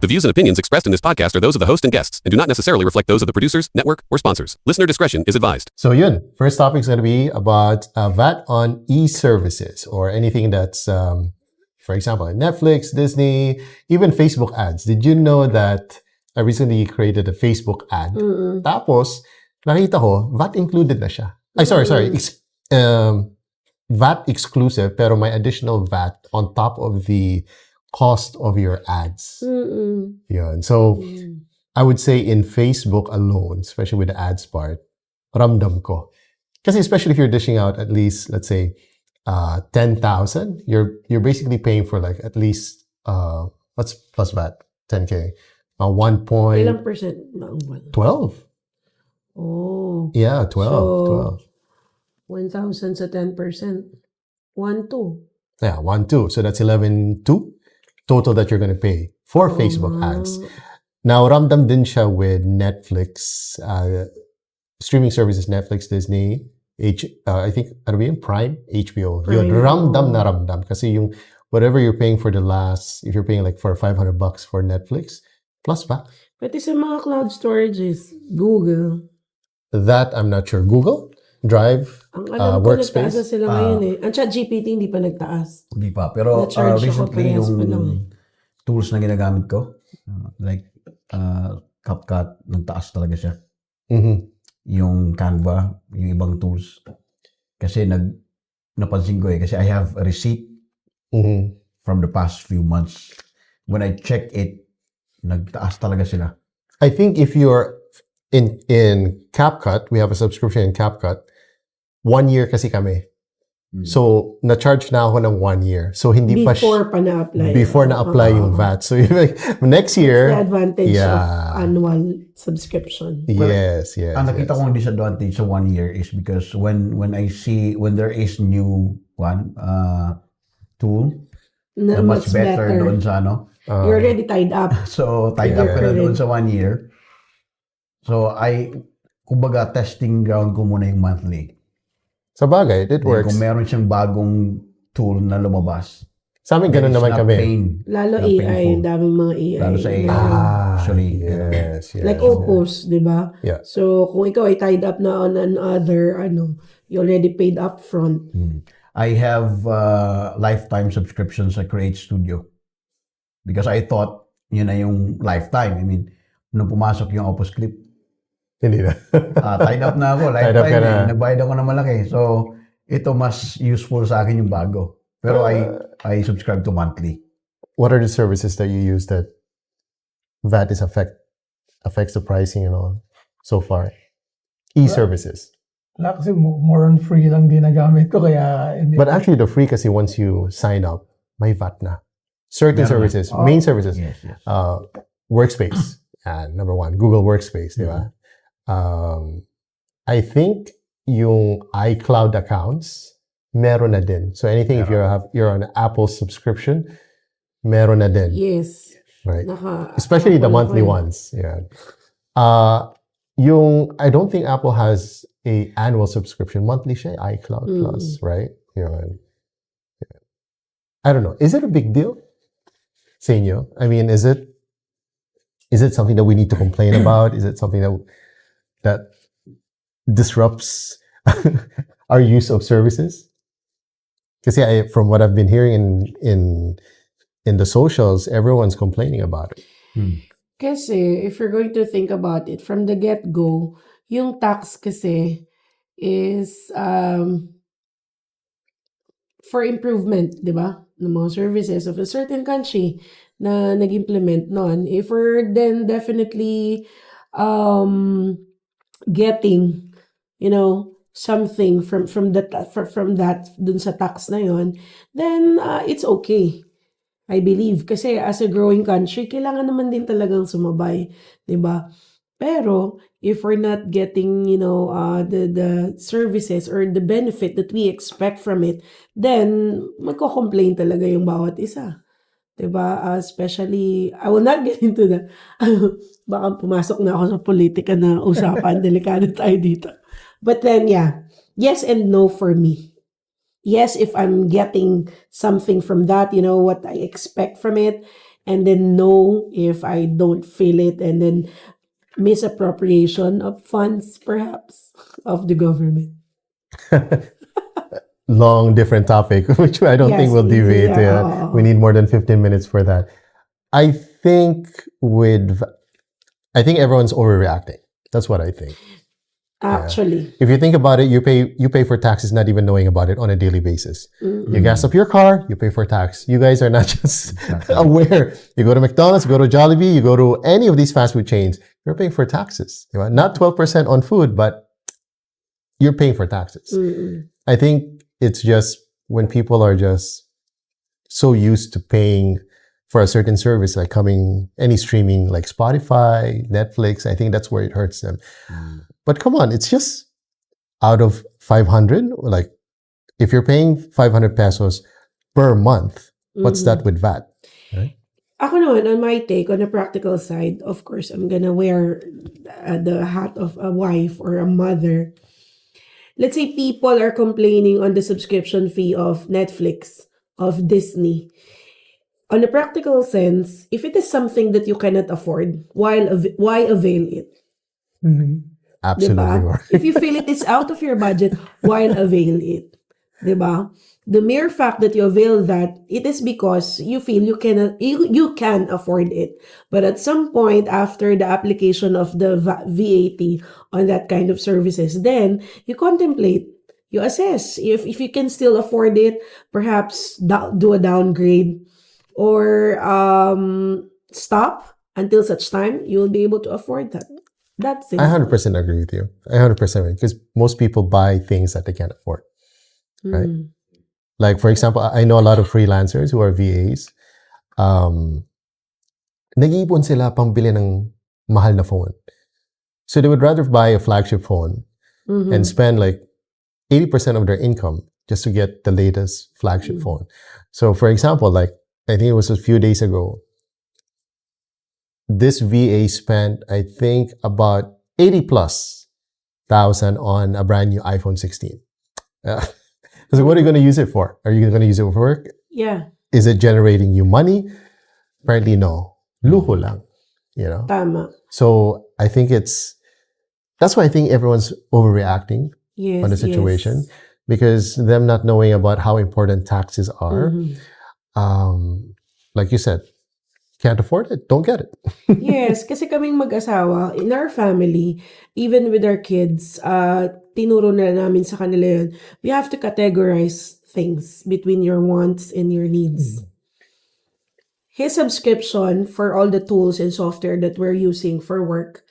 The views and opinions expressed in this podcast are those of the host and guests and do not necessarily reflect those of the producers, network, or sponsors. Listener discretion is advised. So yun, first topic is going to be about VAT on e-services or anything that's, for example, Netflix, Disney, even Facebook ads. Did you know that I recently created a Facebook ad? Tapos, nakita ko, VAT included na siya. Ay, sorry. VAT exclusive, pero may additional VAT on top of the cost of your ads. Yun. So, I would say in Facebook alone, especially with the ads part, ramdam ko. Kasi especially if you're dishing out at least, let's say, 10,000, you're basically paying for like at least, what's plus VAT? 10K. 1 point... Ilang percent? 12. Oh. Yeah, 12. 1,000 sa 10%. 1,2. Yeah, 1,2. So that's 11,2 total that you're going to pay for Facebook ads. Now, ramdam din siya with Netflix, streaming services, Netflix, Disney, I think, ano ba yun? Prime, HBO. Yun, ramdam na ramdam. Kasi yung, whatever you're paying for the last, if you're paying like for $500 for Netflix, plus ba? Pati sa mga cloud storages, Google. That, I'm not sure. Google? Drive? Ang alam ko, Workspace? nagtaas na sila ngayon eh. Ang ChatGPT hindi pa nagtaas. Hindi pa. Pero Na-charge ako, recently, parehas pa lang yung eh. tools na ginagamit ko, like CapCut, nagtaas talaga siya. Yung Canva, yung ibang tools. Kasi napansin ko kasi I have a receipt from the past few months. When I check it, nagtaas talaga sila. I think if you're in CapCut, we have a subscription in CapCut, 1 year kasi kami. So, na-charge na ako ng 1 year. So, hindi Before pa na-apply. Before na-apply yung VAT. So, next year... The advantage of annual subscription. Yes. Ang nakita kong disadvantage sa 1 year is because when there is new tool na much better doon sa you're already tied up. So, tied up ka na doon sa 1 year. So, kumbaga, testing ground ko muna yung monthly. Sa bagay, it works. Kung meron siyang bagong tool na lumabas. Sa amin, ganun naman kami. Lalo AI, daming mga AI. Lalo sa AI. Actually. Yes. Like Opus, di ba? Yeah. So, kung ikaw ay tied up na on another, you already paid up front. I have lifetime subscription sa Create Studio. Because I thought, yun na yung lifetime. I mean, nung pumasok yung Opus Clip, hindi na. tied up na ako. Lifetime. Nagbayad ako ng malaki. So, ito mas useful sa akin yung bago. Pero I subscribe to monthly. What are the services that you use that VAT is affects the pricing and all so far? E-services. Wala kasi more on free lang ginagamit ko kaya... But actually, the free kasi once you sign up, may VAT na. Certain services, main services. Yes. Workspace. Number 1. Google Workspace, di ba? I think yung iCloud accounts, meron na din. So anything if you're on Apple subscription, meron na din. Yes. Right. Especially the monthly ones. Yeah. I don't think Apple has a annual subscription. Monthly siya, iCloud Plus, right? I don't know. Is it a big deal? Sa inyo? I mean, is it something that we need to complain about? Is it something that disrupts our use of services? Kasi from what I've been hearing in the socials, everyone's complaining about it. Kasi if you're going to think about it from the get-go, yung tax kasi is for improvement, di ba? Ng mga services of a certain country na nag-implement nun. If we're then definitely getting, something from that dun sa tax na yon, then it's okay. I believe. Kasi as a growing country, kailangan naman din talagang sumabay. Diba? Pero, if we're not getting, the services or the benefit that we expect from it, then magko-complain talaga yung bawat isa. Diba? Especially, I will not get into that. Baka pumasok na ako sa politika na usapan. Delikado tayo dito. But then, yeah. Yes and no for me. Yes, if I'm getting something from that, what I expect from it, and then know if I don't feel it, and then misappropriation of funds, perhaps, of the government. Long, different topic, which I don't think Yes, we'll deviate. yeah. We need more than 15 minutes for that. I think I think everyone's overreacting. That's what I think. Actually. If you think about it, you pay for taxes not even knowing about it on a daily basis. You gas up your car, you pay for tax. You guys are not just aware. You go to McDonald's, you go to Jollibee, you go to any of these fast food chains, you're paying for taxes. Not 12% on food, but you're paying for taxes. I think it's just when people are just so used to paying for a certain service, like any streaming like Spotify, Netflix, I think that's where it hurts them. But come on, it's just out of 500, like if you're paying 500 pesos per month, what's that with VAT? Right? Ako naman, on my take, on the practical side, of course, I'm gonna wear the hat of a wife or a mother. Let's say people are complaining on the subscription fee of Netflix, of Disney. On a practical sense, if it is something that you cannot afford, why avail it? Absolutely. Diba? If you feel it is out of your budget, why avail it? Diba? The mere fact that you avail that, it is because you feel you can afford it. But at some point after the application of the VAT on that kind of services, then you contemplate, you assess if you can still afford it, perhaps do a downgrade, or stop until such time you will be able to afford that. That's it. I 100% agree with you. I 100% agree, because most people buy things that they can't afford, right? Like, for example, I know a lot of freelancers who are VAs. Nag-iipon sila pambili ng mahal na phone. So they would rather buy a flagship phone and spend like 80% of their income just to get the latest flagship phone. So for example, like, I think it was a few days ago, this VA spent, I think, about 80 plus thousand on a brand new iPhone 16. So what are you going to use it for? Are you going to use it for work? Yeah. Is it generating you money? Apparently no. Luho lang. Tama. So I think that's why I think everyone's overreacting on the situation, because them not knowing about how important taxes are. Like you said, can't afford it, don't get it. Yes, kasi kaming mag-asawa, in our family, even with our kids, tinuro na namin sa kanila yun, we have to categorize things between your wants and your needs. His subscription for all the tools and software that we're using for work,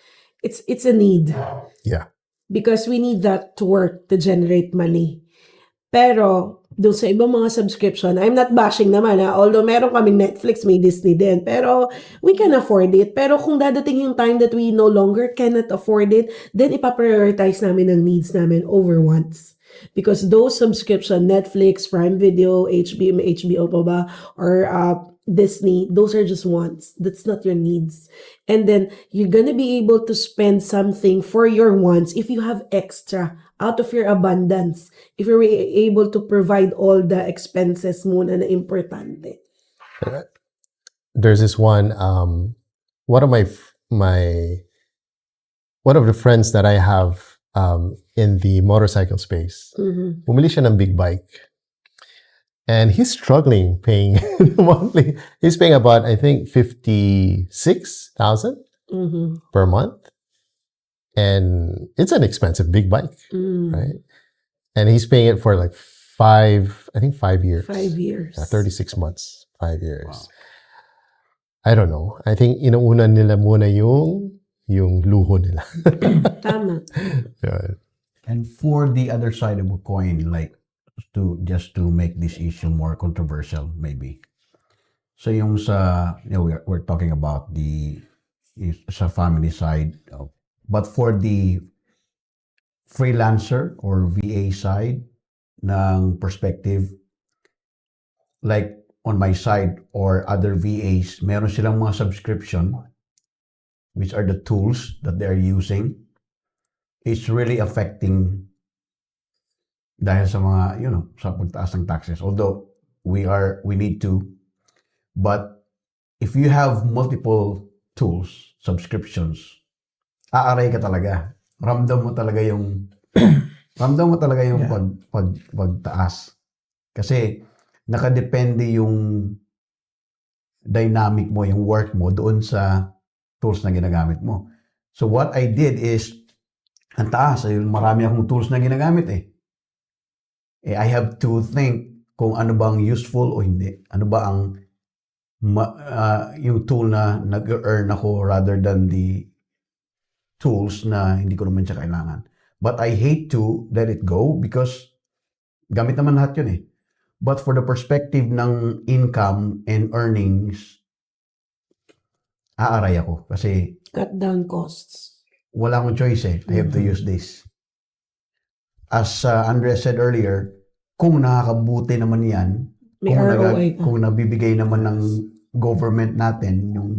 it's a need. Yeah. Because we need that to work, to generate money. Pero, doon sa ibang mga subscription, I'm not bashing naman although meron kaming Netflix, may Disney din, pero we can afford it. Pero kung dadating yung time that we no longer cannot afford it, then ipaprioritize namin ang needs namin over wants. Because those subscription, Netflix, Prime Video, HBO pa ba, or Disney, those are just wants. That's not your needs. And then, you're gonna be able to spend something for your wants if you have extra out of your abundance. If you're able to provide all the expenses muna na importante. There's this one of one of the friends that I have in the motorcycle space. Bumili siya ng big bike. And he's struggling paying monthly. He's paying about, I think, 56,000 per month. And it's an expensive big bike, right? And he's paying it for like 5 years. 5 years. 36 months, 5 years. Wow. I don't know. I think inuuna nila muna yung luho nila. Tama. Yeah. And for the other side of a coin, like, just to make this issue more controversial, maybe. So yung we're talking about sa family side, but for the freelancer or VA side ng perspective, like on my side or other VAs, meron silang mga subscription, which are the tools that they're using. It's really affecting dahil sa mga, sa pagtaas ng taxes. Although we need to, but if you have multiple tools, subscriptions, aaray ka talaga. Ramdam mo talaga yung pagtaas. Kasi nakadepende yung dynamic mo, yung work mo doon sa tools na ginagamit mo. So what I did is, ang taas, marami akong tools na ginagamit I have to think kung ano bang useful o hindi. Ano ba ang yung tool na nag-earn ako rather than the tools na hindi ko naman siya kailangan. But I hate to let it go because gamit naman lahat yun But for the perspective ng income and earnings, aaray ako kasi Cut down costs. wala akong choice I have to use this. As Andres said earlier, kung nakakabuti naman yan, May ROI ka. kung nabibigay naman ng government natin yung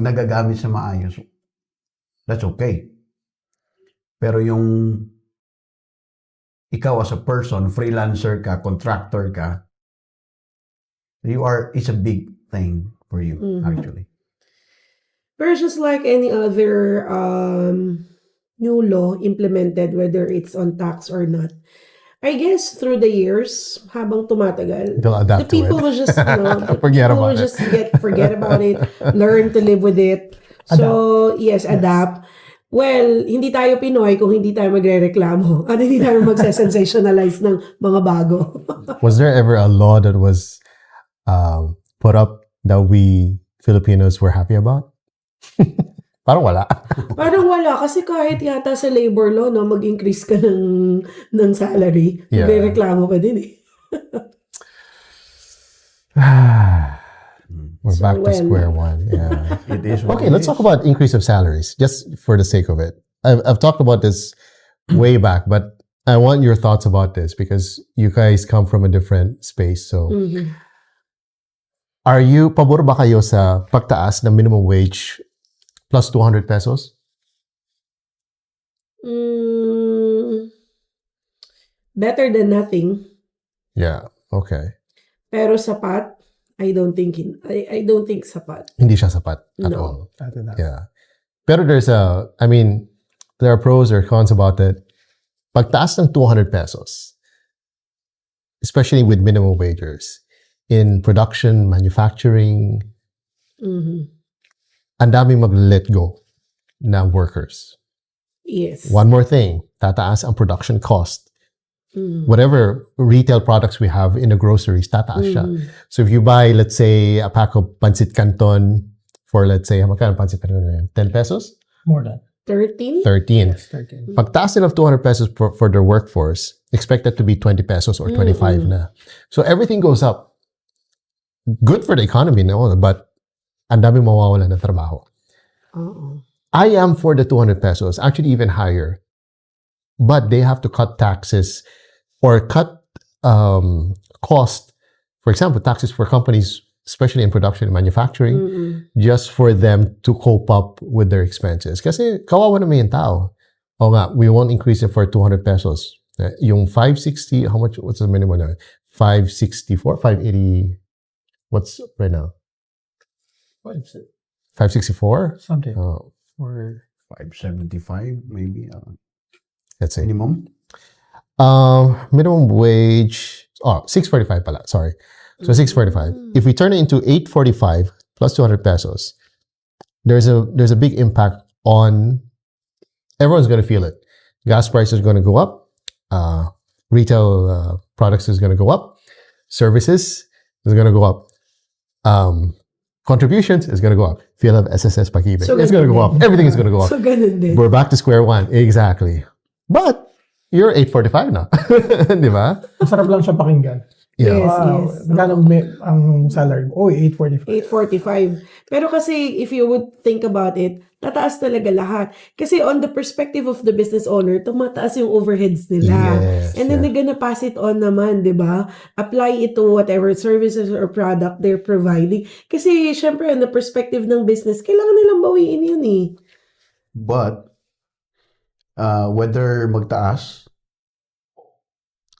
nagagamit sa maayos, that's okay. Pero yung ikaw as a person, freelancer ka, contractor ka, it's a big thing for you, actually. But just like any other new law implemented, whether it's on tax or not, I guess through the years, habang tumatagal, They'll adapt the people to it. will just, Forget people about will it. just forget about it, learn to live with it. So, yes, adapt. Well, hindi tayo Pinoy kung hindi tayo magre-reklamo at hindi tayo magse-sensationalize ng mga bago. Was there ever a law that was put up that we Filipinos were happy about? Parang wala. Parang wala kasi kahit yata sa labor law no mag-increase ka ng salary, Yeah. magrereklamo pa din We're So, back to well. square one. Yeah. It is what Okay, it let's is. talk about increase of salaries, just for the sake of it. I've talked about this way back, but I want your thoughts about this because you guys come from a different space. So, are you pabor ba kayo sa pagtaas ng minimum wage plus 200 pesos? Better than nothing. Yeah. Okay. Pero sapat, I don't think sapat. Hindi siya sapat at No. all. Yeah. Pero there are pros or cons about it. Pagtaas ng 200 pesos, especially with minimum wagers, in production, manufacturing, ang daming mag-let go ng workers. Yes. One more thing, tataas ang production cost. Whatever retail products we have in the groceries, tataas siya. So if you buy, let's say, a pack of pancit canton for, let's say, magkano pancit canton? 10 pesos? More than 13? 13. yes, 13. Pagtaas nila of 200 pesos for their workforce, expect that to be 20 pesos or 25 na. So everything goes up. Good for the economy, no? But ang dami mawawala ng trabaho. I am for the 200 pesos, actually even higher. But they have to cut taxes or cut cost. For example, taxes for companies, especially in production and manufacturing, just for them to cope up with their expenses. Kasi kawawa naman yung tao. O nga, we won't increase it for 200 pesos. Yung 560, what's the minimum now? 564, 580, what's right now? 564? Something. Oh, Or 575 maybe let's say. minimum. Minimum wage, 645 pala, sorry. So 645. If we turn it into 845 plus 200 pesos, there's a big impact on, everyone's going to feel it. Gas prices are going to go up. Retail products is going to go up. Services is going to go up. Contributions is going to go up. PhilHealth, SSS, Pag-ibig. So It's going to go up. Everything is going to go up. So ganun din. We're back to square one. Exactly. But you're 845 na. Di ba? masarap lang siya pakinggan. Yeah. Yes, Wow, yes. magkano ang salary mo? 845. 845. Pero kasi, if you would think about it, tataas talaga lahat. Kasi on the perspective of the business owner, tumataas yung overheads nila. Yes, And then yeah. they're gonna pass it on naman, di ba? Apply it to whatever services or product they're providing. Kasi, syempre, on the perspective ng business, kailangan nilang bawiin yun eh. But whether magtaas,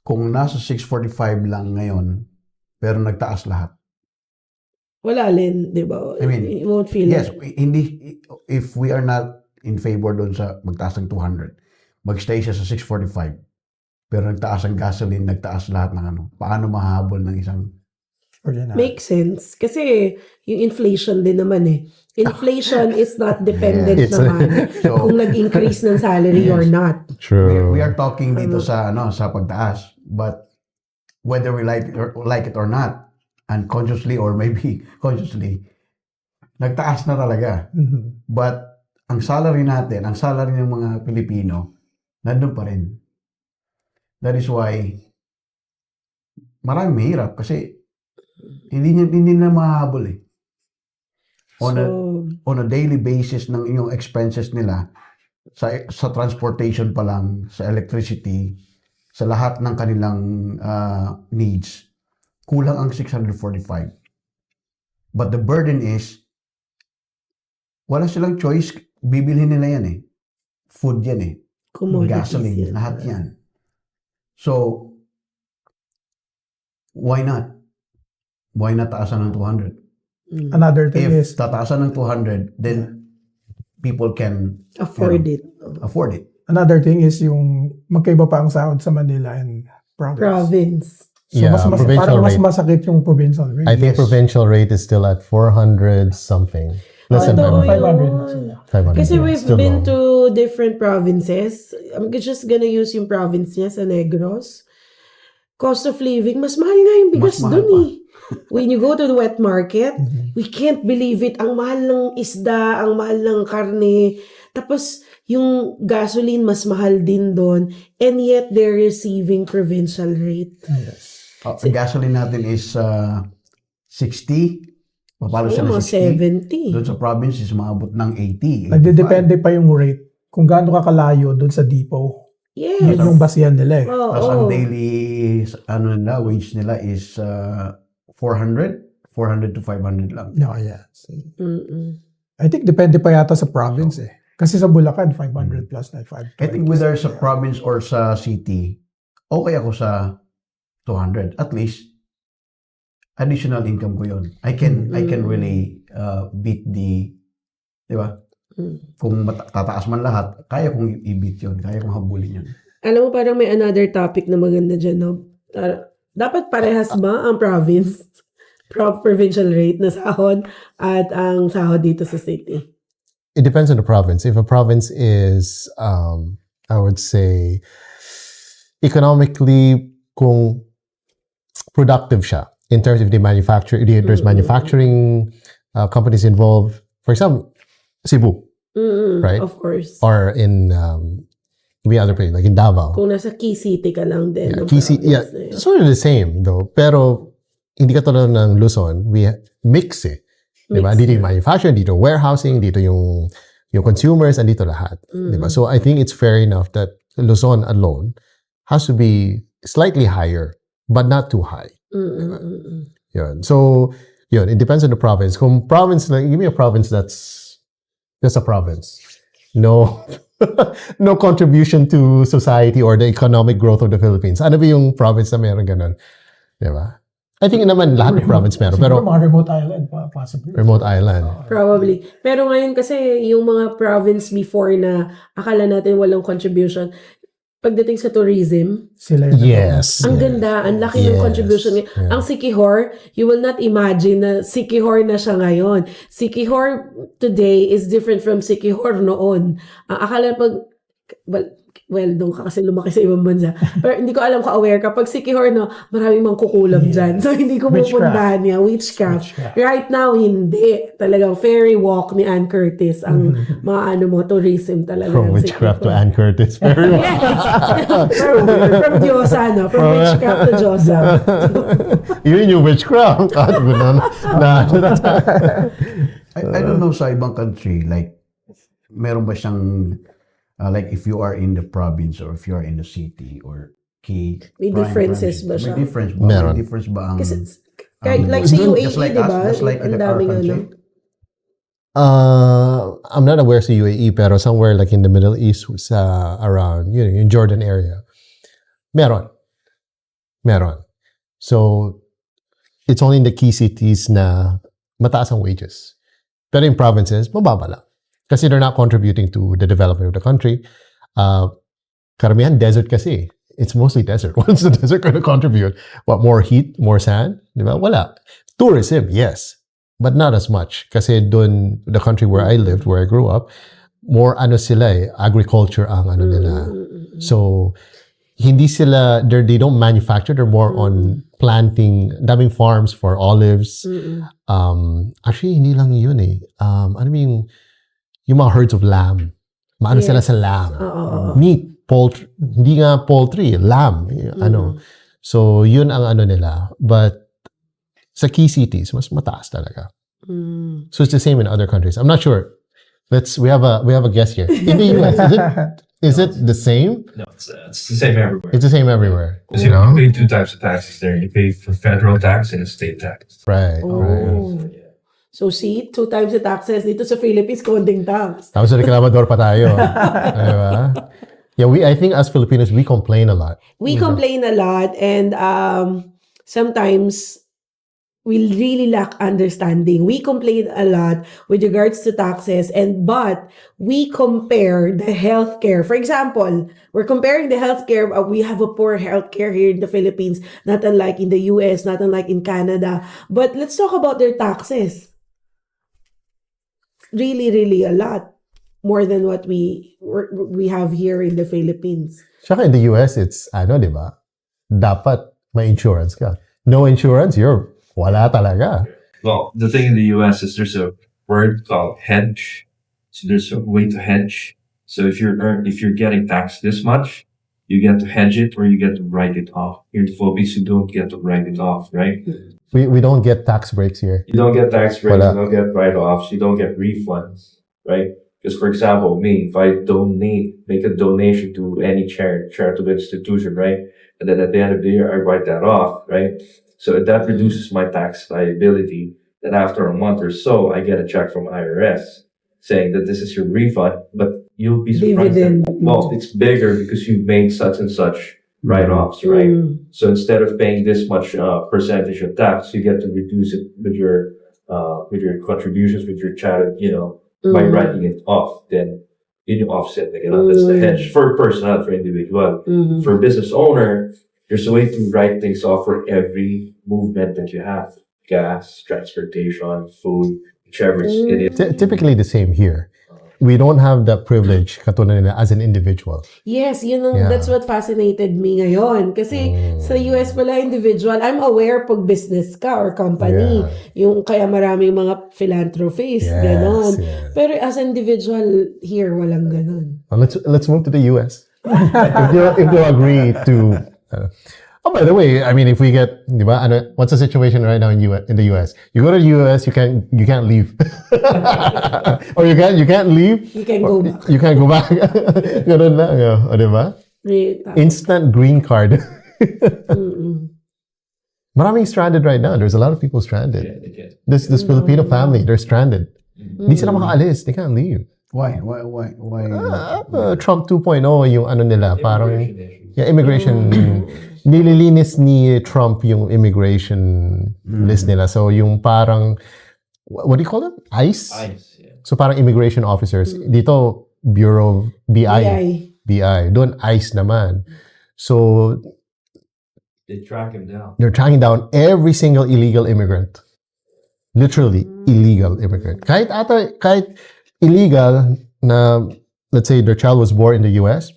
kung nasa 645 lang ngayon, pero nagtaas lahat, Wala rin, di ba? I mean, you won't feel yes, it. hindi, if we are not in favor doon sa magtaas ng 200, magstay siya sa 645, pero nagtaas ang gasoline, nagtaas lahat ng ano, paano mahabol ng isang Ordinary. Makes sense. Kasi yung inflation din naman eh. Inflation is not dependent It's- naman So- kung nag-increase ng salary or not. True. we are talking dito sa ano sa pagtaas, but whether we like it or not, unconsciously or maybe consciously, nagtaas na talaga. Mhm. But ang salary natin, ang salary ng mga Pilipino, nandun pa rin. That is why maraming mahirap kasi hindi na mahabol eh. On a daily basis ng inyong expenses nila sa transportation pa lang, sa electricity, sa lahat ng kanilang needs, kulang ang 645. But the burden is, wala silang choice, bibilhin nila yan eh. Food yan eh. Commodities Gasoline, yan. lahat yan. So, why not? Why not taasan ng 200? Another thing If is, tataasan ng 200, then people can Afford it. afford it. another thing is yung magkaiba pa ang sahod sa Manila and province. Province. So Yeah, mas provincial parang mas rate. masakit yung provincial rate. I think Yes. provincial rate is still at 400 something. Less than Totoo 500. yun. 500. Kasi yeah, we've still been low. to different provinces. I'm just gonna use yung province niya sa Negros. Cost of living, mas mahal nga yung bigas Mas mahal dun pa. eh. When you go to the wet market, we can't believe it. Ang mahal ng isda, ang mahal ng karne. Tapos, yung gasoline mas mahal din doon. And yet, they're receiving provincial rate. Ang gasoline natin is 60. Papalo siya Alam ng mo, 60. 70. Doon sa province is maabot ng 80. Nagdedepende pa yung rate kung gaano ka kalayo doon sa depot. Yes. Yun yung basihan nila eh. Oo. Tapos ang daily nila, wage nila is 400 to 500 lang. No, yeah. Mm-mm. I think depende pa yata sa province eh. Kasi sa Bulacan, 500 plus na 520. I think whether sa province or sa city, okay ako sa 200. At least, additional income ko yun. I can really beat the, di ba? Kung tataas man lahat, kaya kong i-beat yun. Kaya kong habulin yun. Alam mo, parang may another topic na maganda dyan, no? Dapat parehas ba ang province, provincial rate na sahod at ang sahod dito sa city? It depends on the province. If a province is, I would say, economically, kung productive siya, in terms of the manufacture, there's manufacturing companies involved. For example, Cebu, right? Of course. Or in maybe other places, like in Davao. Kung nasa key city ka lang din. ng Yeah, province na yun. sort of the same though. Pero hindi ka tulad ng Luzon, we mix eh. Diba? Mix. Dito yung manufacturing, dito warehousing, dito yung consumers, and dito lahat. Diba? So I think it's fair enough that Luzon alone has to be slightly higher, but not too high. Yun. So, yun, it depends on the province. Kung province, like, give me a province that's just a province. No, no contribution to society or the economic growth of the Philippines. Ano ba yung province na meron ganun? Diba? I think naman lahat ng province meron. Siguro Pero mga remote island possibly. remote island. Probably. Pero ngayon kasi yung mga province before na akala natin walang contribution, pagdating sa tourism, Sila yun. Yes. ang yes. ganda, ang laki ng Yes. contribution niya. Yeah. Ang Siquijor, you will not imagine na Siquijor na siya ngayon. Siquijor today is different from Siquijor noon. Ang akala well, doon ka kasi lumaki sa ibang bansa. Pero hindi ko alam ka aware kapag Siquijor, no, maraming mangkukulam dyan. So, hindi ko pupuntahan niya. Witchcraft. Right now, hindi. Talagang fairy walk ni Ann Curtis ang mga tourism talaga. From ng witchcraft to Siquijor. Ann Curtis. Very much. Yes. from Diyosa, no? From witchcraft to Diyosa. Yun yung witchcraft. I don't know sa ibang country, like, meron ba siyang, like if you are in the province or if you are in the city or key. May prime differences ba siya? May difference ba? Meron. May difference ba ang... Kasi, like sa Dun, UAE, just like di us, ba? just like in Ang our daming country. I'm not aware sa UAE, pero somewhere like in the Middle East, around, yung Jordan area. Meron. So, it's only in the key cities na mataas ang wages. Pero in provinces, mababa lang. Kasi they're not contributing to the development of the country. Karamihan desert kasi. It's mostly desert. What's the desert going to contribute? What, more heat, more sand? Diba? Wala. Tourism, yes. But not as much. Kasi dun, the country where I lived, where I grew up, more agriculture ang nila. So, hindi sila, they don't manufacture, they're more on planting, daming farms for olives. Actually, hindi lang yun eh. Ano yung mga herds of lamb. Maano sila sa lamb. Meat, poultry, hindi nga poultry, lamb. So, yun ang nila. But, sa key cities, mas mataas talaga. So, it's the same in other countries. I'm not sure. We have a guest here. In the US, is it the same? No, it's the same everywhere. It's the same everywhere. Because you pay two types of taxes there. You pay for federal tax and state tax. Right. Yeah. So see, 2 times the taxes. Dito sa Philippines, konting tax. Tapos reklamador pa tayo. Diba? Yeah, I think as Filipinos, we complain a lot. We complain a lot, and sometimes we really lack understanding. We complain a lot with regards to taxes, but we compare the healthcare. For example, we're comparing the healthcare. We have a poor healthcare here in the Philippines, not unlike in the US, not unlike in Canada. But let's talk about their taxes. Really, really a lot more than what we have here in the Philippines. Saka in the US, it's, diba? Dapat may insurance ka. No insurance, wala talaga. Well, the thing in the US is there's a word called hedge. So there's a way to hedge. So if you're getting taxed this much, you get to hedge it or you get to write it off. Here in the Philippines, you don't get to write it off, right? We don't get tax breaks here. You don't get tax breaks, Wala. you don't get write-offs, you don't get refunds, right? Because, for example, me, if I make a donation to any charitable institution, right? And then at the end of the year, I write that off, right? So that reduces my tax liability. Then after a month or so, I get a check from IRS saying that this is your refund, but you'll be surprised that, well, it's bigger because you made such and such write-offs, right? So instead of paying this much percentage of tax, you get to reduce it with your contributions, with your charity, by writing it off. Then you offset again. That's the hedge for a person, not for individual. For a business owner, there's a way to write things off for every movement that you have. Gas, transportation, food, whichever it is. Typically the same here. We don't have that privilege katulad nila as an individual. Yes, that's what fascinated me ngayon. Kasi sa US pala individual, I'm aware pag business ka or company, yung kaya maraming mga philanthropists, ganon. Yes. Pero as individual, here, walang ganon. Well, let's move to the US. if you agree to... oh, by the way, I mean, if we get, diba, what's the situation right now in the US? You go to the US, you can't leave, or you can't leave. You can go back. You can't go back. Ganun lang, diba? Instant green card. Maraming stranded right now. There's a lot of people stranded. Yeah. This Filipino family, they're stranded. Hindi sila makaalis. They can't leave. Why? Trump 2.0 yung nila, parang immigration. Nililinis ni Trump yung immigration list nila. So yung parang, what do you call them? ICE? ICE, yeah. So parang immigration officers. Dito, Bureau, BI. Doon, ICE naman. So, They track him down. they're tracking down every single illegal immigrant. Literally, illegal immigrant. Kahit illegal na, let's say their child was born in the US,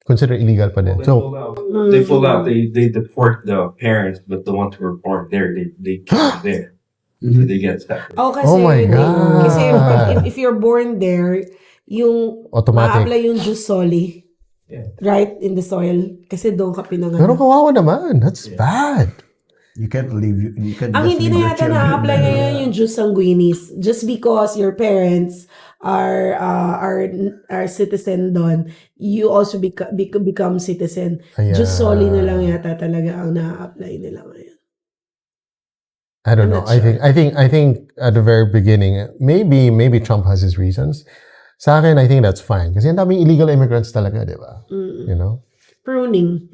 consider illegal pa din. They pull out. They deport the parents, but the ones who were born there, they keep them there. So they get stuck. Kasi, my God. Kasi if you're born there, yung Automatic. ma-apply yung jus soli, right, in the soil. Kasi doon ka pinanganak. Pero kawawa naman. That's bad. You can't leave. You can't. Ang hindi na yata na-apply ngayon yung jus sanguinis. Just because your parents are citizen doon, you also become citizen. Ayan. Jus soli na lang yata talaga ang na-apply nila ngayon. I don't know. I think at the very beginning, maybe Trump has his reasons. Sa akin, I think that's fine. Kasi ang daming illegal immigrants talaga, di ba? You know? Pruning.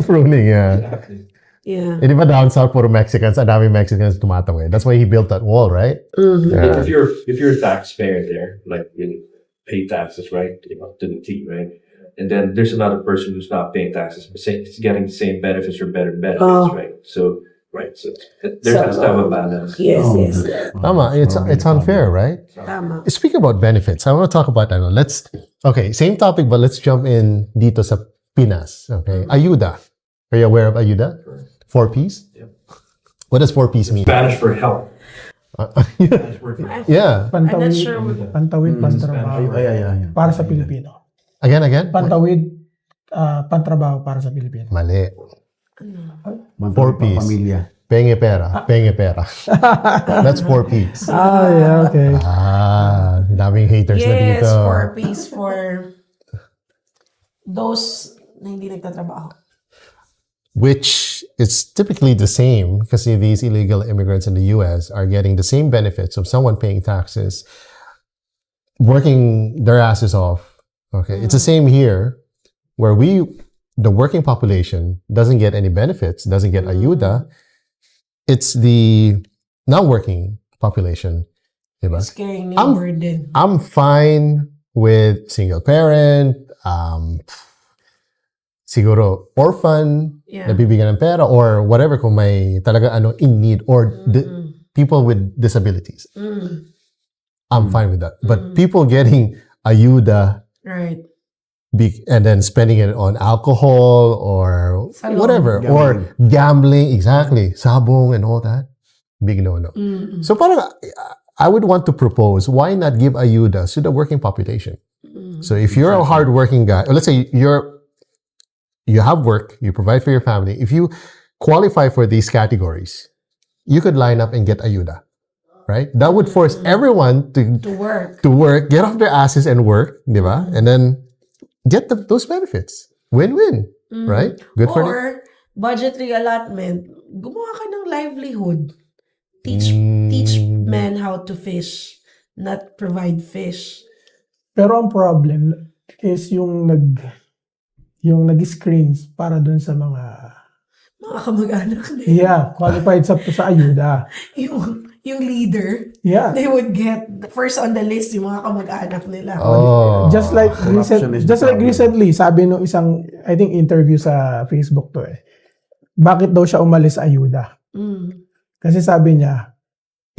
Pruning, yeah. Exactly. Yeah. Eh, di ba down south, puro Mexicans, ang daming Mexicans tumatawid. That's why he built that wall, right? Mhm. If you're a taxpayer there, like you pay taxes, right, to the T, right, and then there's another person who's not paying taxes, but it's getting the same benefits or better benefits, Oh. right? So there has to have a balance. Yes, Oh, yes. Tama, it's unfair, right? Tama. Speaking about benefits, I want to talk about ano. Okay, same topic, but let's jump in dito sa Pinas. Okay, ayuda. Are you aware of ayuda? 4Ps. Yep. What does 4Ps mean? Spanish for help. Yeah. I'm not Pantawid, sure. pantawid, pantrabaho. Ay. Para sa Pilipino. Again. Pantawid, pantrabaho para sa Pilipino. Mali. Four 4Ps. Pamilya. Penge pera. That's 4Ps. Yeah, okay. Daming haters na Yes, dito. 4Ps for those na hindi nagtatrabaho. Which is typically the same because these illegal immigrants in the US are getting the same benefits of someone paying taxes, working their asses off. Okay, it's the same here where the working population doesn't get any benefits, doesn't get ayuda. It's the non-working population. Diba? It's carrying yung burden. I'm fine with single parent, siguro orphan, nabibigyan ng pera, or whatever kung may talaga in need, or people with disabilities. I'm fine with that. But people getting ayuda, Right. and then spending it on alcohol or whatever, or gambling, exactly, sabong and all that, big no-no. So parang I would want to propose, why not give ayuda to the working population? So if you're a hardworking guy, or let's say you have work, you provide for your family, if you qualify for these categories, you could line up and get ayuda, right? That would force everyone to work, get off their asses and work, di ba? And then get those benefits. Win-win, right? Good for them. Or budgetary allotment. Gumawa ka ng livelihood. Teach men how to fish, not provide fish. Pero ang problem is yung nag-screens para dun sa mga Kamag-anak nila. qualified sa ayuda. Yung leader, Yeah. they would get first on the list yung mga kamag-anak nila. Just like Corruption is the problem. recently, sabi nung isang, I think, interview sa Facebook to bakit daw siya umalis sa ayuda? Kasi sabi niya,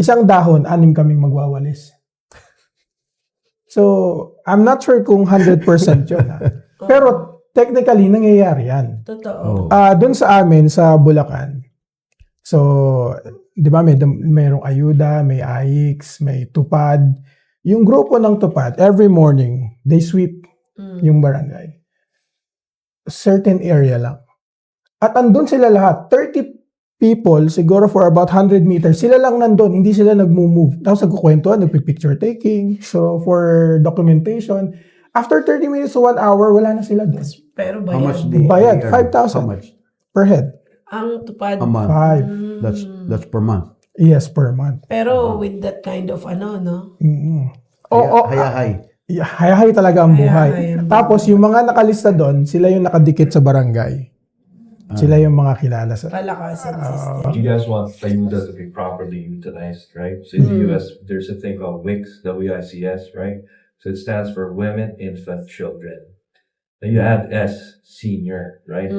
isang dahon, 6 kaming magwawalis. So, I'm not sure kung 100% yun. Pero, technically, nangyayari yan. Totoo. Doon sa amin, sa Bulacan, so, di ba, mayroong ayuda, may AIX, may tupad. Yung grupo ng tupad, every morning, they sweep yung barangay. Certain area lang. At andun sila lahat, 30 people, siguro for about 100 meters, sila lang nandun, hindi sila nag-move. Tapos nagkukwentuhan, nagpipicture taking, so for documentation. After 30 minutes to 1 hour, wala na sila doon. Pero How much Bayad, they earn? 5,000 How much? per head. ang tupad. A month. 5. That's per month. Yes, per month. Pero with that kind of no? Hayahay. Hayahay talaga ang buhay. Hayahay ang Tapos yung mga nakalista doon, sila yung nakadikit sa barangay. Sila yung mga kilala sa... Palakasan system. You guys want ayuda to be properly utilized, right? So in the US, there's a thing called WICS, W-I-C-S, right? So it stands for Women, Infant, Children. Then you add S, Senior, right?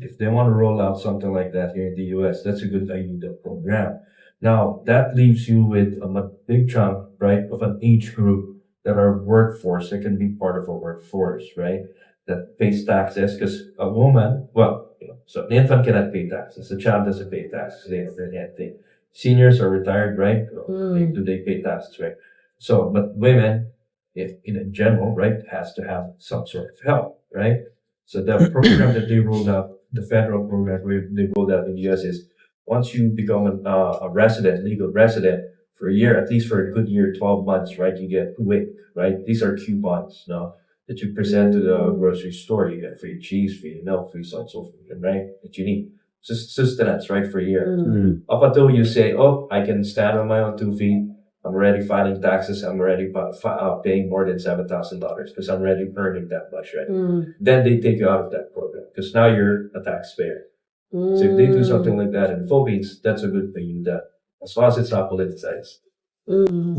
If they want to roll out something like that here in the US, that's a good ayuda program. Now, that leaves you with a big chunk, right, of an age group that are workforce, that can be part of a workforce, right? That pays taxes, because a woman, so an infant cannot pay taxes. A child doesn't pay taxes. They have anything. Seniors are retired, right? They pay taxes, right? So, but women, in general, right, has to have some sort of help, right? So the program that they rolled out, the federal program they rolled out in the US is once you become a resident, legal resident for a year, at least for a good year, 12 months, right, you get WIC, right? These are coupons, that you present to the grocery store. You get free cheese, free milk, free so on and so forth, right? That you need. Sustenance, right, for a year. Up until you say, I can stand on my own 2 feet. I'm already filing taxes. I'm already paying more than $7,000 because I'm already earning that much, right? Then they take you out of that program because now you're a taxpayer. So if they do something like that in the Philippines, that's a good thing. That as long as it's not politicized.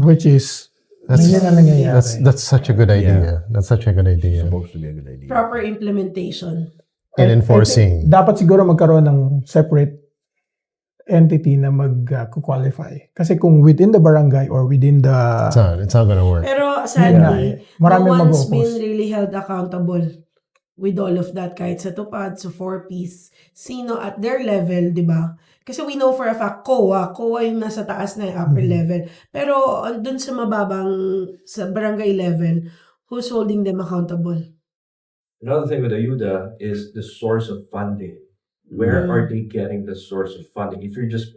Which is, That's yun ang nangyayari. that's such a good idea. That's such a good idea. Supposed to be a good idea. Proper implementation. In I think enforcing. dapat siguro magkaroon ng separate entity na mag-qualify. Kasi kung within the barangay or within the... It's not gonna work. Pero sadly, Maraming no one's mag-oppose. been really held accountable with all of that. Kahit sa tupad, sa 4-piece, sino at their level, di ba? Kasi we know for a fact, COA yung nasa taas na yung upper level. Pero dun sa mababang, sa barangay level, who's holding them accountable? Another thing with ayuda is the source of funding. Where are they getting the source of funding? If you're just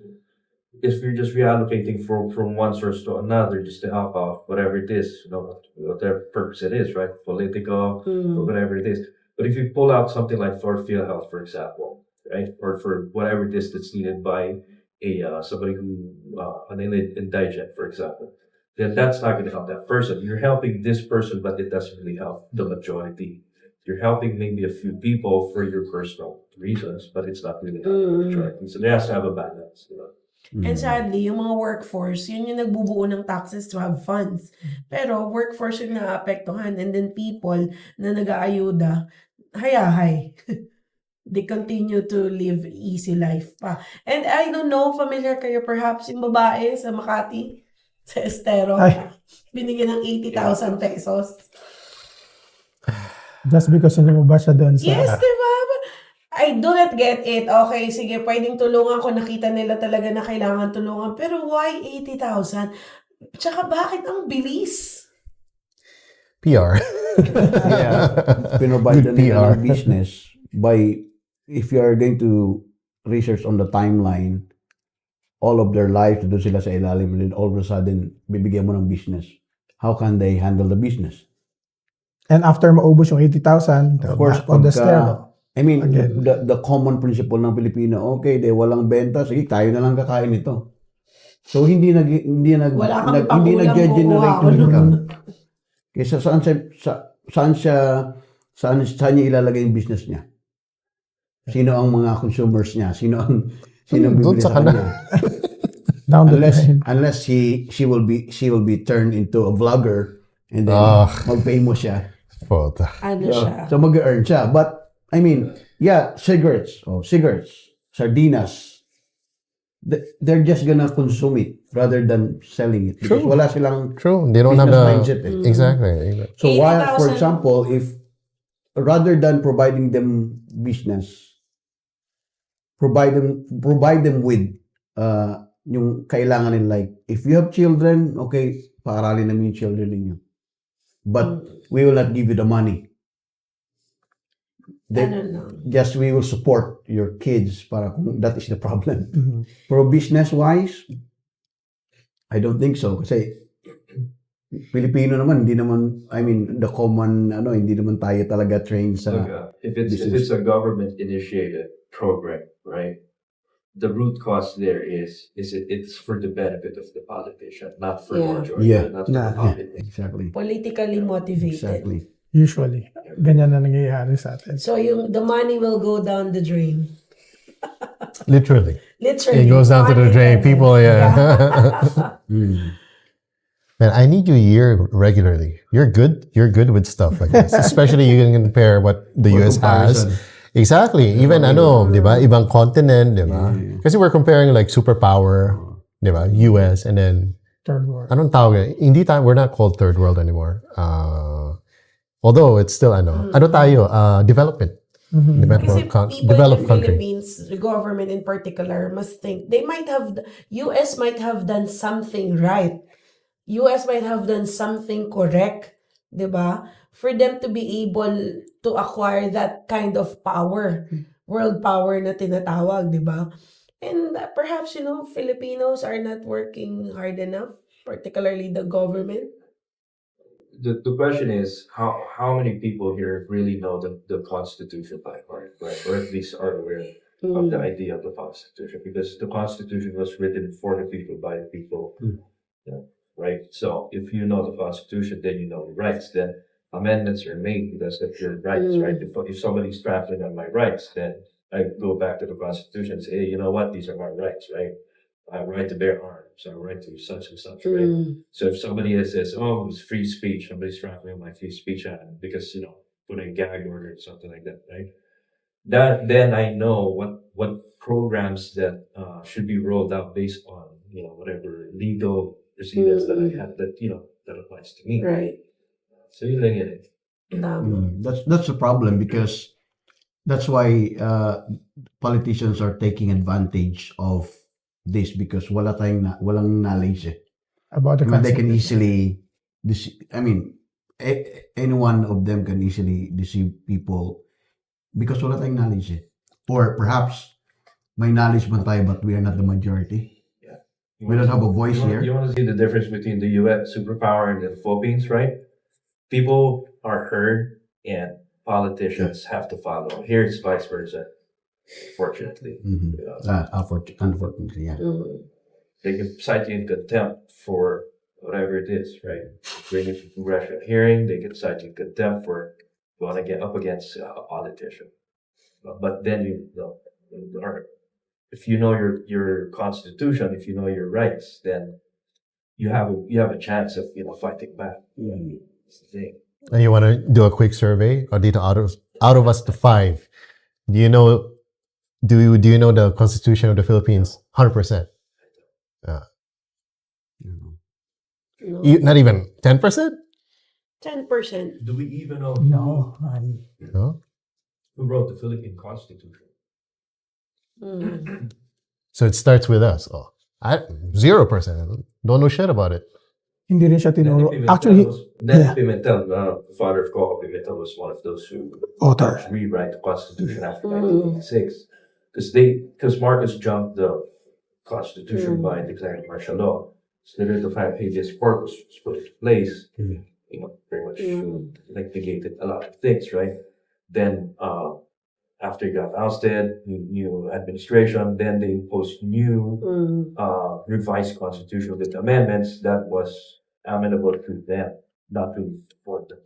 reallocating from one source to another just to help out whatever it is, whatever purpose it is, right? Political, or whatever it is. But if you pull out something like for Health, for example, right, or for whatever it is that's needed by somebody who an indigent, for example, then that's not going to help that person. You're helping this person, but it doesn't really help the majority. You're helping maybe a few people for your personal reasons, but it's not really helping the majority. So there has to have a balance. And sadly, yung mga workforce, yun yung nagbubuo ng taxes to have funds. Pero workforce yung naapektuhan, and then people na nag-aayuda, hayahay. They continue to live easy life pa. And I don't know, familiar kayo perhaps yung babae sa Makati, sa Estero, binigyan ng 80,000 pesos. Just because lumabas siya doon sa... Yes, diba? I do not get it. Okay, sige, pwedeng tulungan ko. Nakita nila talaga na kailangan tulungan. Pero why 80,000? Tsaka bakit ang bilis? PR. Yeah. Pinrovide Good nila PR. ng business by, if you are going to research on the timeline, all of their life, doon sila sa ilalim, and then all of a sudden, bibigyan mo ng business. How can they handle the business? And after maubos yung 80,000, Of course, back on the stair. I mean, Again. the common principle ng Pilipino, okay, walang benta, sige, tayo na lang kakain ito. So hindi Wala kang pangulam nag-generate kukuha ng ko. income. Kaysa saan niya ilalagay yung business niya? Sino ang mga consumers niya? Sino Doon bibili sa sa kanya? Down the drain. Unless she will be turned into a vlogger and then mag-famous siya. Ano siya? So mag-earn siya. But I mean, yeah, cigarettes, sardinas, they're just gonna consume it rather than selling it. Because wala silang True. They don't have business the mindset. Exactly. So why, 80,000. for example, if rather than providing them business, provide them with yung kailangan nila, like if you have children, okay, paaralin namin yung children ninyo. But we will not give you the money. Just we will support your kids para kung that is the problem. Pero business-wise, I don't think so. Kasi Filipino naman, hindi naman, I mean, the common, hindi naman tayo talaga trained sa If it's a government-initiated program, right? The root cause there is it's for the benefit of the politician, not for the majority, not for the public. Exactly. Politically motivated. Exactly. Usually. Ganyan na nangyayari sa atin. So the money will go down the drain. Literally. Literally. It goes down to the Money drain. level. People, Man, I need you here regularly. You're good with stuff like this. Especially you can compare what the US has. Exactly. Even di ba? Ibang continent, di ba? Kasi we're comparing like superpower, di ba? US and then Third world. anong tawag? We're not called third world anymore. Although it's still ano tayo? Development. Kasi people in Developed the country. Philippines, the government in particular, must think US might have done something right. US might have done something correct, di ba? For them to be able to acquire that kind of power, world power na tinatawag, di ba? And perhaps, Filipinos are not working hard enough, particularly the government. The question is how many people here really know the Constitution by heart, right? Or at least are aware of the idea of the Constitution, because the Constitution was written for the people by the people, right? So if you know the Constitution, then you know the rights. Then amendments are made because of your rights, right? If somebody's trampling on my rights, then I go back to the Constitution and say, hey, you know what? These are my rights, right? I have a right to bear arms. I have a right to such and such, right? So if somebody says, oh, it's free speech, somebody's trampling on my free speech because, put a gag order or something like that, right? That then I know what programs that should be rolled out based on whatever legal procedures that I have that applies to me. Right. So yun lang yun. That's the problem because that's why politicians are taking advantage of this because walang knowledge. About the I mean, they can Constitution. easily any one of them can easily deceive people because wala tayong knowledge eh. Or perhaps may knowledge man tayo but we are not the majority. We don't have a voice here. You want to see the difference between the U.S. superpower and the Philippines, right? People are heard and politicians have to follow. Here it's vice versa, fortunately. Unfortunately, yeah. They can cite you in contempt for whatever it is, right? Bring it to congressional hearing, they can cite you in contempt for going to get up against a politician. But then if you know your constitution, if you know your rights, then you have a chance of fighting back. That's the thing. And you want to do a quick survey? Or dito out of us to 5, do you know the Constitution of the Philippines? 100%. No. Not even 10%? 10%. Do we even know No. No. who wrote the Philippine Constitution? So it starts with us. 0%. Don't know shit about it. Hindi rin siya tinuro. Pimentel Actually, Then Pimentel, the father of Coco Pimentel, was one of those who author. rewrite the Constitution after 1986. Because Marcos jumped the Constitution by declaring martial law. So the 5 habeas corpus was put into place. Pretty much negated a lot of things, right? Then after he got ousted, new administration, then they imposed new revised constitution with amendments that was amenable to them, not to support them.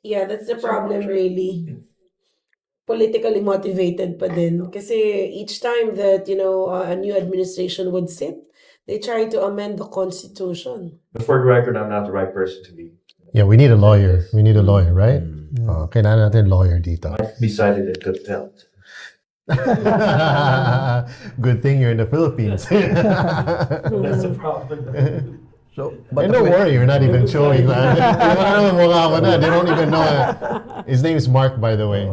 Yeah, that's the problem really. Politically motivated pa din. Kasi each time that, a new administration would sit, they try to amend the constitution. But for the record, I'm not the right person to be. Yeah, we need a lawyer. We need a lawyer, right? Kailangan natin lawyer dito. Might be cited in contempt. Good thing you're in the Philippines. That's the problem. So, And don't worry, you're not even showing. Man. They don't even know. His name is Mark, by the way.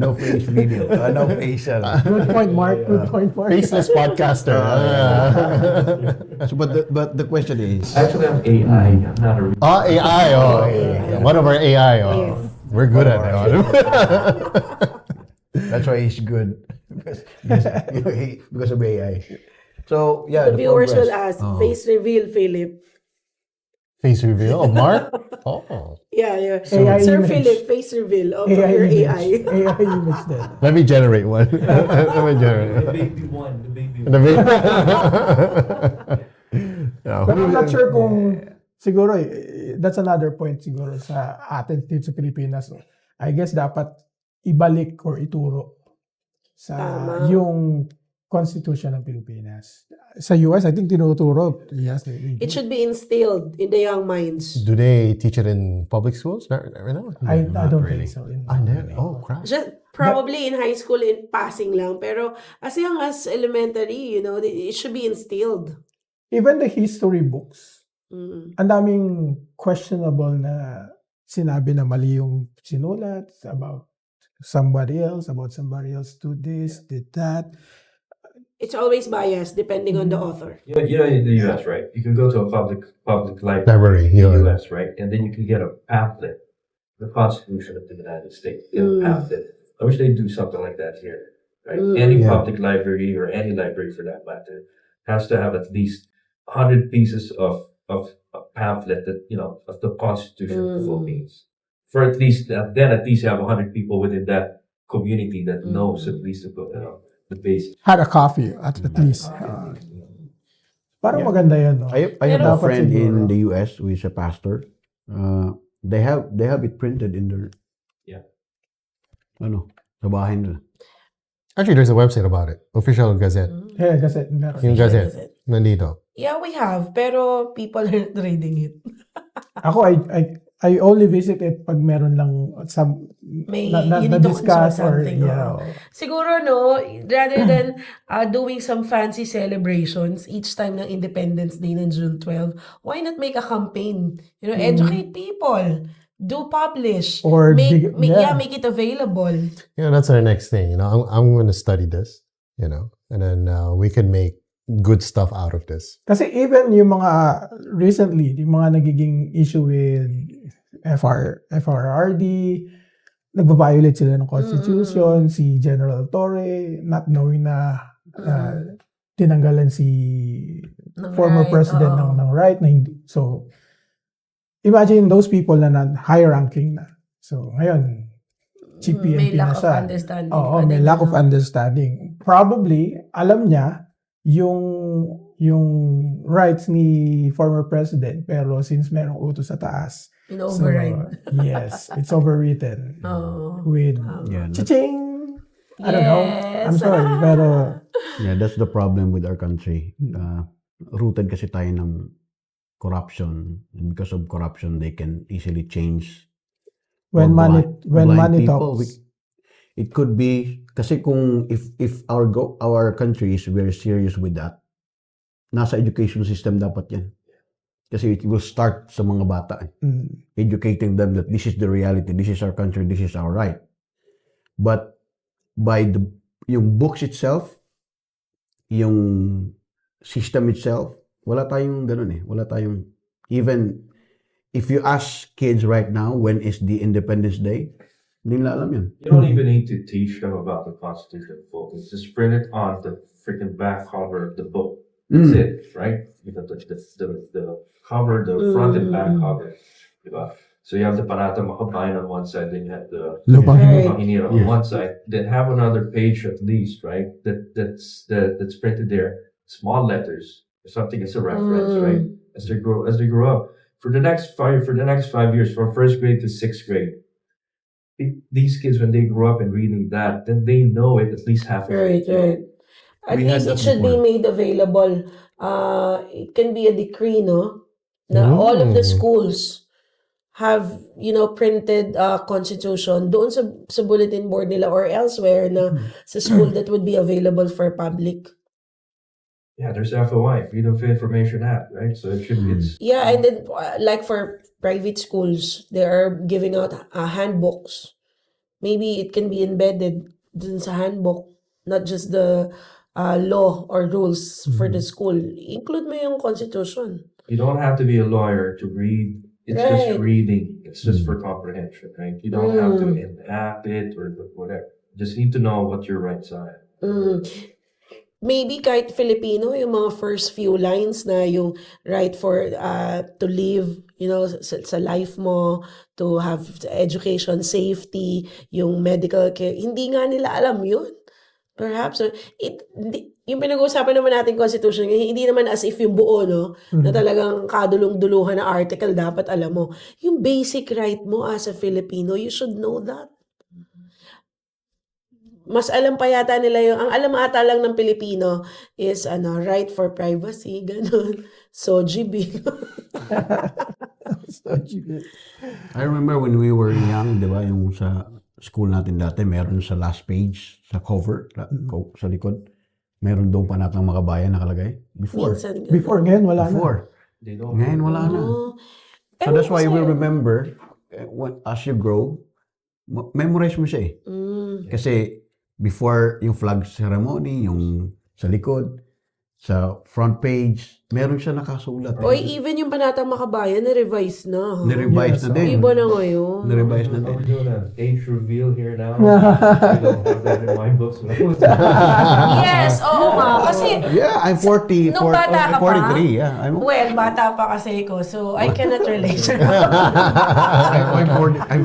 no face video, no facial. Good point, Mark. Good point, Mark. Faceless podcaster. So, but the question is, Actually, I'm AI. I'm not a real. AI. One of our AI. Yes. We're good at it. that's why he's good because of AI. So yeah, The viewers will progress. ask, face reveal, Philippe. Face reveal of Mark? Oh. Yeah. AI Sir image. Philippe, face reveal of AI your image. AI. AI image din. Let me generate one. Let me generate The baby one. The baby The one. Yeah, But I'm not sure kung siguro that's another point siguro sa atin dito sa Pilipinas. I guess dapat ibalik or ituro sa Tama. yung Constitution ng Pilipinas. Sa US, I think tinuturo. Yes, It should be instilled in the young minds. Do they teach it in public schools? No. I don't really. think so. Oh, crap. Just probably in high school in passing lang, pero as young as elementary, it should be instilled. Even the history books, Mm. ang daming questionable na sinabi na mali yung sinulat about somebody else did this, did that. It's always biased depending on the author. In the U.S., right? You can go to a public library Library, in the yeah. U.S., right? And then you can get a pamphlet, the Constitution of the United States, a pamphlet. I wish they'd do something like that here, right? Any public library or any library for that matter has to have at least 100 pieces of a pamphlet that of the Constitution of the Philippines. For at least then at least you have 100 people within that community that knows at least the basics. Had a coffee at least. Parang maganda yan, no? I have a Dapat friend siguro. in the US who is a pastor. They have it printed in their Sa bahay nila. Actually, there's a website about it. Official Gazette. Yeah, kasi meron. Yung Gazette. Nandito. Yeah, we have. Pero people aren't reading it. Ako, I only visit it pag meron lang some May you need to discuss consult or something. yeah. Siguro no, rather than doing some fancy celebrations each time ng Independence Day ng June 12, why not make a campaign? Educate people. Do publish. Or make yeah. make it available. That's our next thing. I'm going to study this, and then we can make good stuff out of this. Kasi even yung mga recently, yung mga nagiging issue with FRRD, nagva-violate sila ng Constitution, si General Torre, not knowing na tinanggalan si former president ng right na hindi. So, imagine those people na high ranking na. So, ngayon, chief PNP na siya. May lack of understanding. Probably, alam niya yung rights ni former president, pero since merong utos sa taas, override. So, yes, it's overwritten. With cha-ching! I don't know. I'm sorry, pero yeah, that's the problem with our country. Rooted kasi tayo ng corruption, and because of corruption, they can easily change. When money people, talks. It could be kasi kung if our country is very serious with that, nasa education system dapat yan. Kasi it will start sa mga bata. Educating them that this is the reality, this is our country, this is our right. But by yung books itself, yung system itself, wala tayong ganun eh. Wala tayong, even if you ask kids right now, when is the Independence Day? Hindi nila alam yun. You don't even need to teach them about the Constitution book. It's just print it on the freaking back cover of the book. That's it, right? The cover, the front and back cover. Diba? So you have the Panata Makabayan on one side, then you have the Lupang Hinirang on one side. Then have another page at least, right? That's printed there, small letters, something as a reference, right? As they grow up. For the next 5 years, from first grade to sixth grade, these kids, when they grow up and reading that, then they know it at least half of it. Right. At least it should be made available. It can be a decree, no? Na all of the schools have, printed constitution doon sa bulletin board nila or elsewhere na sa school that would be available for public. Yeah, there's FOI, Freedom of Information Act, right? So it should be. Yeah, and then like for private schools, they are giving out handbooks. Maybe it can be embedded dun sa handbook, not just the law or rules for the school. Include mo yung constitution. You don't have to be a lawyer to read. It's just reading. It's just for comprehension, right? You don't have to enact it or whatever. You just need to know what your rights are. Maybe kahit Filipino, yung mga first few lines na yung right for to live, sa life mo, to have education, safety, yung medical care, hindi nga nila alam yun. Perhaps, yung pinag-uusapan naman natin Constitution, hindi naman as if yung buo, no? Na talagang kadulong-duluhan na article, dapat alam mo. Yung basic right mo as a Filipino, you should know that. Mas alam pa yata nila ang alam ata lang ng Pilipino is right for privacy, ganun. So, GB. I remember when we were young, di ba, yung sa school natin dati, meron sa last page, sa cover, sa likod, meron doon Panatang Makabayan nakalagay. Before, ngayon wala na. Ngayon wala na. So that's why we remember, as you grow, memorize mo siya eh. Kasi before yung flag ceremony, yung sa likod, sa front page, meron siya nakasulat. Oy, even yung Panatang Makabayan, na-revise na. Na-revise na din. Iba na ngayon. Na-revise na din. We're doing an age reveal here now. I don't have that in my books. Yes, oo nga. Kasi, yeah, I'm 40. nung bata ka 43, pa, yeah. well, bata pa kasi ko, so I cannot relate. I'm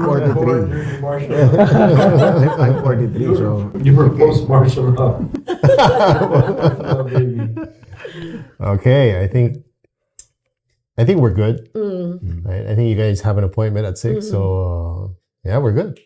43. I'm 43, so. You were post-martial law. Oh, baby. Okay, I think we're good. Right? I think you guys have an appointment at 6, so yeah, we're good.